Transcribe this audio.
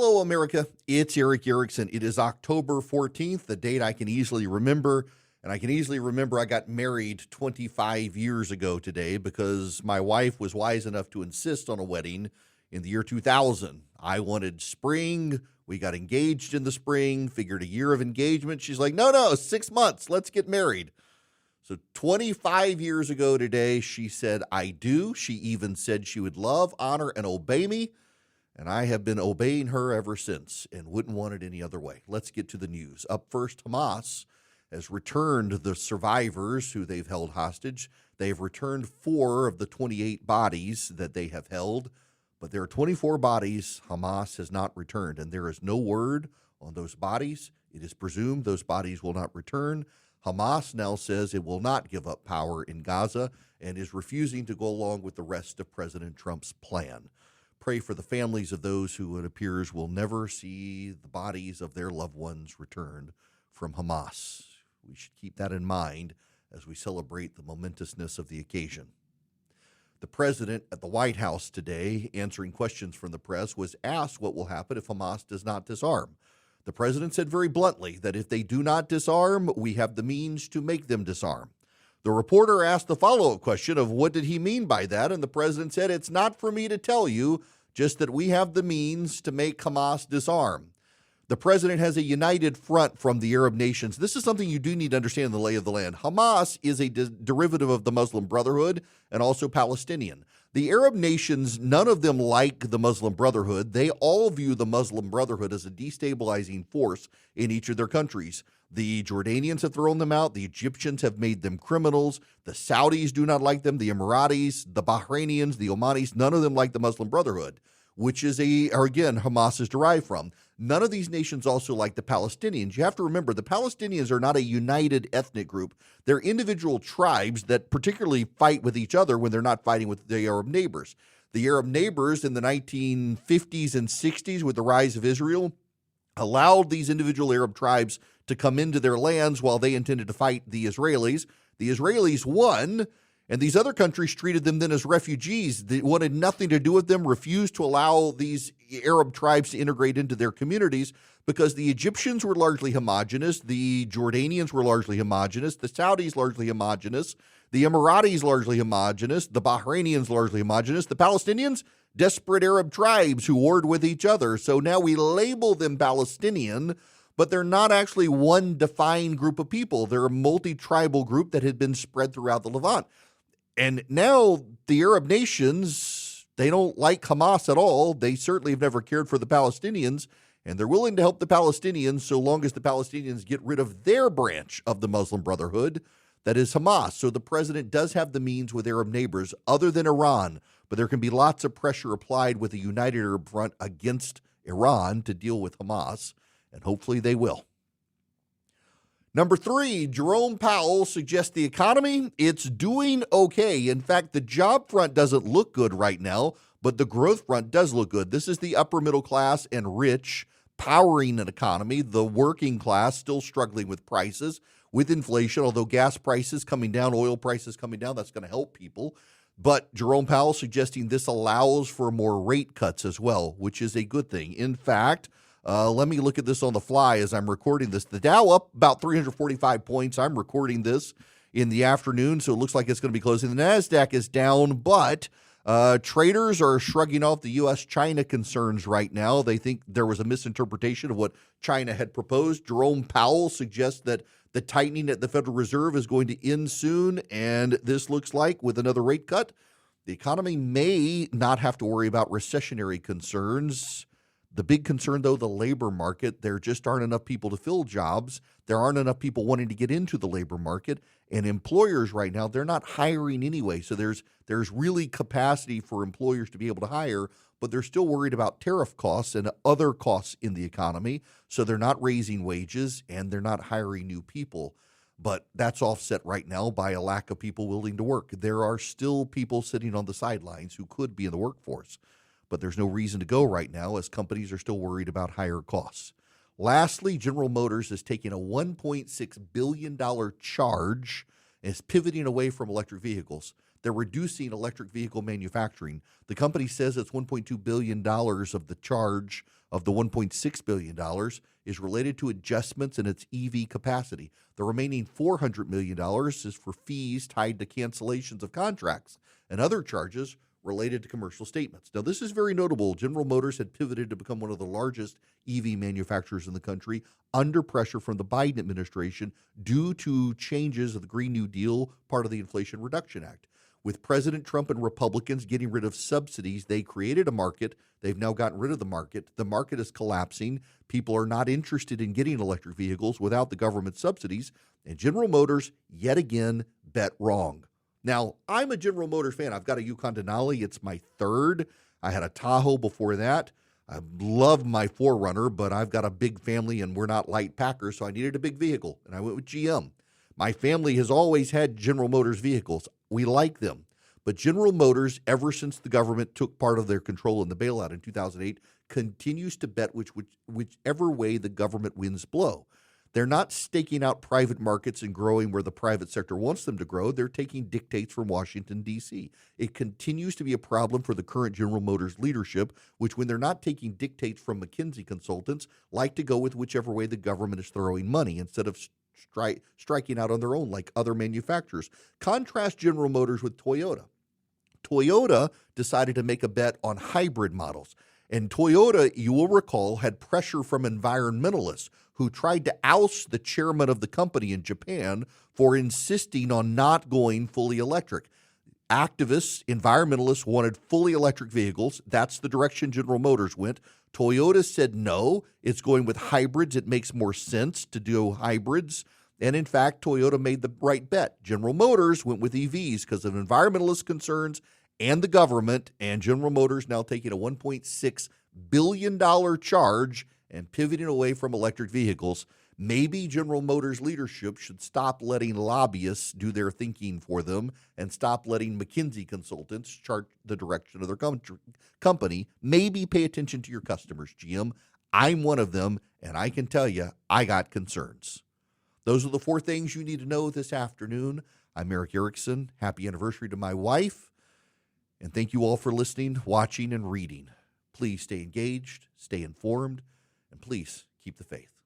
Hello, America. It's Erick Erickson. It is October 14th, the date I can easily remember. And I can easily remember I got married 25 years ago today because my wife was wise enough to insist on a wedding in the year 2000. I wanted spring. We got engaged in the spring, figured a year of engagement. She's like, no, 6 months. Let's get married. So 25 years ago today, she said, I do. She even said she would love, honor, and obey me. And I have been obeying her ever since and wouldn't want it any other way. Let's get to the news. Up first, Hamas has returned the survivors who they've held hostage. They have returned 4 of the 28 bodies that they have held, but there are 24 bodies Hamas has not returned, and there is no word on those bodies. It is presumed those bodies will not return. Hamas now says it will not give up power in Gaza and is refusing to go along with the rest of President Trump's plan. Pray for the families of those who it appears will never see the bodies of their loved ones returned from Hamas. We should keep that in mind as we celebrate the momentousness of the occasion. The president at the White House today, answering questions from the press, was asked what will happen if Hamas does not disarm. The president said very bluntly that if they do not disarm, we have the means to make them disarm. The reporter asked the follow-up question of what did he mean by that, and the president said, it's not for me to tell you, just that we have the means to make Hamas disarm. The president has a united front from the Arab nations. This is something you do need to understand in the lay of the land. Hamas is a derivative of the Muslim Brotherhood and also Palestinian. The Arab nations, none of them like the Muslim Brotherhood. They all view the Muslim Brotherhood as a destabilizing force in each of their countries. The Jordanians have thrown them out. The Egyptians have made them criminals. The Saudis do not like them. The Emiratis, the Bahrainians, the Omanis, none of them like the Muslim Brotherhood, which is again, Hamas is derived from. None of these nations also like the Palestinians. You have to remember, the Palestinians are not a united ethnic group. They're individual tribes that particularly fight with each other when they're not fighting with the Arab neighbors. The Arab neighbors in the 1950s and 60s, with the rise of Israel, allowed these individual Arab tribes to come into their lands while they intended to fight the Israelis. The Israelis won, and these other countries treated them then as refugees. They wanted nothing to do with them, refused to allow these Arab tribes to integrate into their communities because the Egyptians were largely homogenous, the Jordanians were largely homogenous, the Saudis largely homogenous, the Emiratis largely homogenous, the Bahrainians largely homogenous, the Palestinians, desperate Arab tribes who warred with each other. So now we label them Palestinian, but they're not actually one defined group of people. They're a multi-tribal group that had been spread throughout the Levant. And now the Arab nations, they don't like Hamas at all. They certainly have never cared for the Palestinians, and they're willing to help the Palestinians so long as the Palestinians get rid of their branch of the Muslim Brotherhood, that is Hamas. So the president does have the means with Arab neighbors other than Iran, but there can be lots of pressure applied with a united Arab front against Iran to deal with Hamas, and hopefully they will. Number 3, Jerome Powell suggests the economy, it's doing okay. In fact, the job front doesn't look good right now, but the growth front does look good. This is the upper middle class and rich powering an economy. The working class still struggling with prices, with inflation, although gas prices coming down, oil prices coming down, that's going to help people. But Jerome Powell suggesting this allows for more rate cuts as well, which is a good thing. In fact, let me look at this on the fly as I'm recording this. The Dow up about 345 points. I'm recording this in the afternoon, so it looks like it's going to be closing. The NASDAQ is down, but traders are shrugging off the U.S.-China concerns right now. They think there was a misinterpretation of what China had proposed. Jerome Powell suggests that the tightening at the Federal Reserve is going to end soon, and this looks like, with another rate cut, the economy may not have to worry about recessionary concerns. The big concern, though, the labor market. There just aren't enough people to fill jobs. There aren't enough people wanting to get into the labor market. And employers right now, they're not hiring anyway. So there's really capacity for employers to be able to hire, but they're still worried about tariff costs and other costs in the economy. So they're not raising wages and they're not hiring new people. But that's offset right now by a lack of people willing to work. There are still people sitting on the sidelines who could be in the workforce, but there's no reason to go right now as companies are still worried about higher costs. Lastly, General Motors is taking a $1.6 billion charge and is pivoting away from electric vehicles. They're reducing electric vehicle manufacturing. The company says it's $1.2 billion of the charge of the $1.6 billion is related to adjustments in its EV capacity. The remaining $400 million is for fees tied to cancellations of contracts and other charges related to commercial statements. Now, this is very notable. General Motors had pivoted to become one of the largest EV manufacturers in the country under pressure from the Biden administration due to changes of the Green New Deal, part of the Inflation Reduction Act. With President Trump and Republicans getting rid of subsidies, they created a market. They've now gotten rid of the market. The market is collapsing. People are not interested in getting electric vehicles without the government subsidies. And General Motors, yet again, bet wrong. Now, I'm a General Motors fan. I've got a Yukon Denali. It's my third. I had a Tahoe before that. I love my 4Runner, but I've got a big family and we're not light packers, so I needed a big vehicle, and I went with GM. My family has always had General Motors vehicles. We like them. But General Motors, ever since the government took part of their control in the bailout in 2008, continues to bet whichever way the government winds blow. They're not staking out private markets and growing where the private sector wants them to grow. They're taking dictates from Washington, D.C. It continues to be a problem for the current General Motors leadership, which, when they're not taking dictates from McKinsey consultants, like to go with whichever way the government is throwing money instead of striking out on their own like other manufacturers. Contrast General Motors with Toyota. Toyota decided to make a bet on hybrid models. And Toyota, you will recall, had pressure from environmentalists who tried to oust the chairman of the company in Japan for insisting on not going fully electric. Activists, environmentalists wanted fully electric vehicles. That's the direction General Motors went. Toyota said no, it's going with hybrids. It makes more sense to do hybrids. And in fact, Toyota made the right bet. General Motors went with EVs because of environmentalist concerns and the government, and General Motors now taking a $1.6 billion charge and pivoting away from electric vehicles. Maybe General Motors leadership should stop letting lobbyists do their thinking for them and stop letting McKinsey consultants chart the direction of their company. Maybe pay attention to your customers, GM. I'm one of them, and I can tell you, I got concerns. Those are the 4 things you need to know this afternoon. I'm Erick Erickson. Happy anniversary to my wife. And thank you all for listening, watching, and reading. Please stay engaged, stay informed, and please keep the faith.